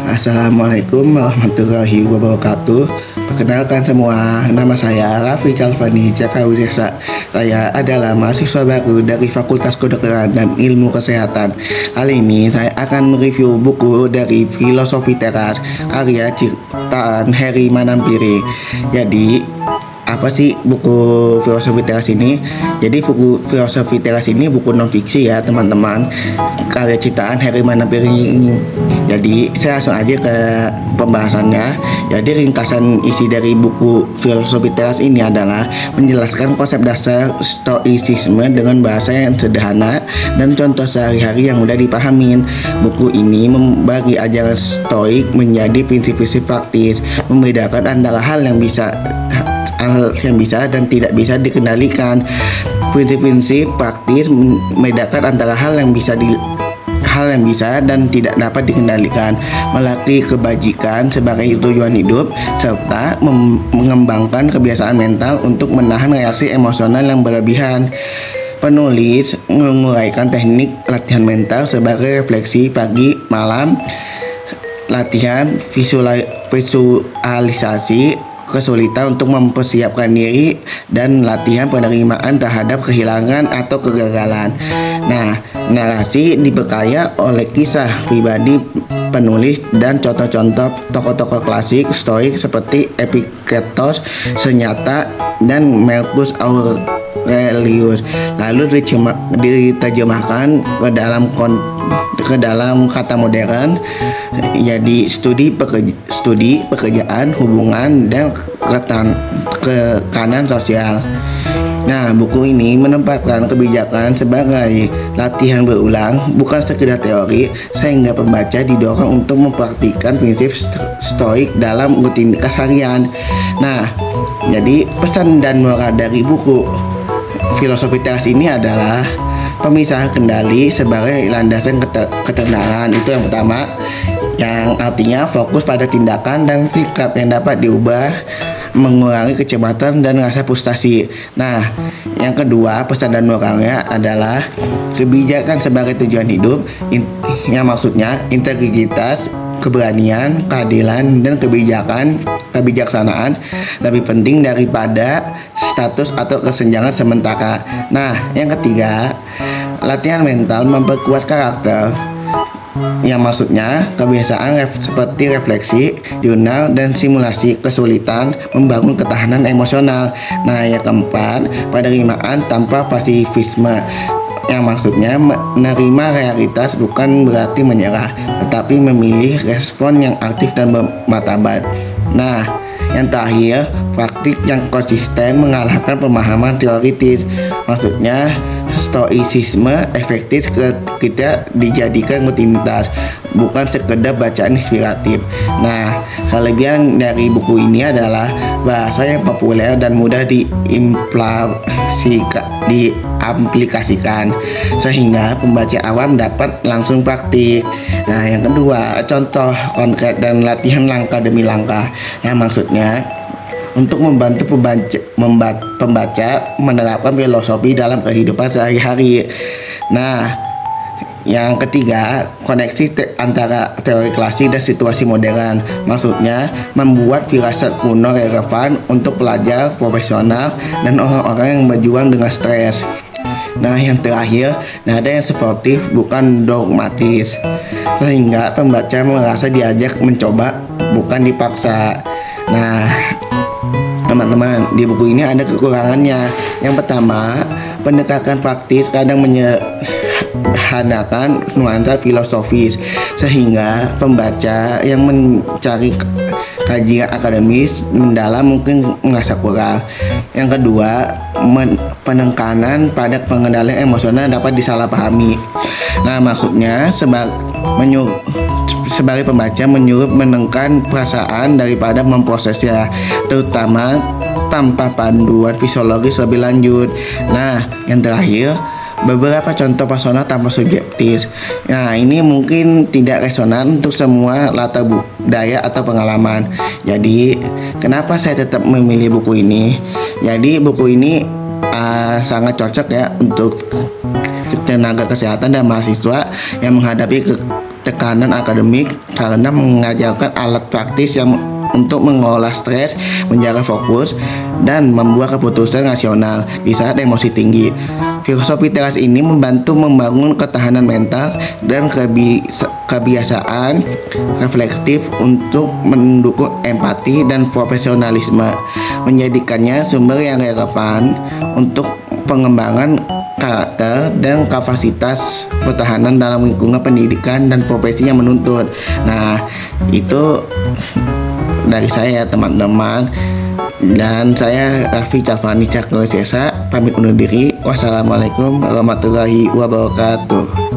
Assalamualaikum warahmatullahi wabarakatuh. Perkenalkan semua, nama saya Raffi Calvani Cakrawirsa. Saya adalah mahasiswa baru dari Fakultas Kedokteran dan Ilmu Kesehatan. Kali ini saya akan mereview buku dari Filosofi Teras karya ciptaan Heri Manampiri. Jadi, apa sih buku Filosofi Teras ini? Jadi buku Filosofi Teras ini buku non fiksi ya teman-teman, karya ciptaan Heri Manampiri. Jadi saya langsung aja ke pembahasannya. Jadi ringkasan isi dari buku Filosofi Teras ini adalah menjelaskan konsep dasar stoicisme dengan bahasa yang sederhana dan contoh sehari-hari yang mudah dipahamin. Buku ini membagi ajaran stoik menjadi prinsip-prinsip praktis, membedakan antara hal yang bisa dan tidak bisa dikendalikan. Prinsip-prinsip praktis membedakan antara hal yang bisa dan tidak dapat dikendalikan, melatih kebajikan sebagai tujuan hidup, serta mengembangkan kebiasaan mental untuk menahan reaksi emosional yang berlebihan. Penulis menguraikan teknik latihan mental sebagai refleksi pagi, malam, latihan visualisasi, kesulitan untuk mempersiapkan diri, dan latihan penerimaan terhadap kehilangan atau kegagalan. Nah, narasi diperkaya oleh kisah pribadi penulis dan contoh-contoh tokoh-tokoh klasik stoik seperti Epictetus, Senyata, dan Marcus Aurelius, lalu diterjemahkan ke dalam kata modern, jadi studi pekerjaan, hubungan, dan kekanan sosial. Nah, buku ini menempatkan kebijakan sebagai latihan berulang, bukan sekedar teori, sehingga pembaca didorong untuk mempraktikkan prinsip stoik dalam rutinitas harian. Nah, jadi pesan dan moral dari buku Filosofi Teras ini adalah pemisahan kendali sebagai landasan ketenangan. Itu yang pertama, yang artinya fokus pada tindakan dan sikap yang dapat diubah, mengurangi kecemasan dan rasa frustasi. Nah, yang kedua, pesan dan moralnya adalah kebijakan sebagai tujuan hidup, yang maksudnya integritas, keberanian, keadilan, dan kebijaksanaan lebih penting daripada status atau kesenjangan sementara. Nah, yang ketiga, latihan mental memperkuat karakter, yang maksudnya kebiasaan seperti refleksi, jurnal, dan simulasi kesulitan membangun ketahanan emosional. Nah, yang keempat, penerimaan tanpa pasifisme, yang maksudnya menerima realitas bukan berarti menyerah, tetapi memilih respon yang aktif dan bermartabat. Nah, yang terakhir, praktik yang konsisten mengalahkan pemahaman teoritis. Maksudnya stoicisme efektif ketika dijadikan rutinitas, bukan sekedar bacaan inspiratif. Nah, kelebihan dari buku ini adalah bahasa yang populer dan mudah diaplikasikan, sehingga pembaca awam dapat langsung praktik. Nah, yang kedua, contoh konkret dan latihan langkah demi langkah, yang maksudnya untuk membantu pembaca menerapkan filosofi dalam kehidupan sehari-hari. Nah, yang ketiga, koneksi antara teori klasik dan situasi modern. Maksudnya membuat firasat kuno relevan untuk pelajar, profesional, dan orang-orang yang berjuang dengan stres. Nah, yang terakhir, nada yang sportif bukan dogmatis, sehingga pembaca merasa diajak mencoba, bukan dipaksa. Nah, teman-teman, di buku ini ada kekurangannya. Yang pertama, pendekatan praktis kadang menyederhanakan nuansa filosofis, sehingga pembaca yang mencari kajian akademis mendalam mungkin merasa kurang. Yang kedua, penekanan pada pengendalian emosional dapat disalahpahami. Nah, maksudnya sebagai pembaca menyuruh menekan perasaan daripada memprosesnya, terutama tanpa panduan fisiologis lebih lanjut. Nah, yang terakhir, beberapa contoh personal tanpa subjektif. Nah, ini mungkin tidak resonan untuk semua latar budaya atau pengalaman. Jadi, kenapa saya tetap memilih buku ini? Jadi, buku ini sangat cocok ya untuk tenaga kesehatan dan mahasiswa yang menghadapi tekanan akademik karena mengajarkan alat praktis yang untuk mengolah stres, menjaga fokus, dan membuat keputusan rasional di saat emosi tinggi. Filosofi teras ini membantu membangun ketahanan mental dan kebiasaan reflektif untuk mendukung empati dan profesionalisme, menjadikannya sumber yang relevan untuk pengembangan karakter dan kapasitas pertahanan dalam lingkungan pendidikan dan profesi yang menuntut. Nah, itu dari saya teman-teman, dan saya Raffi Chalfani Cakro Sesa pamit undur diri. Wassalamualaikum warahmatullahi wabarakatuh.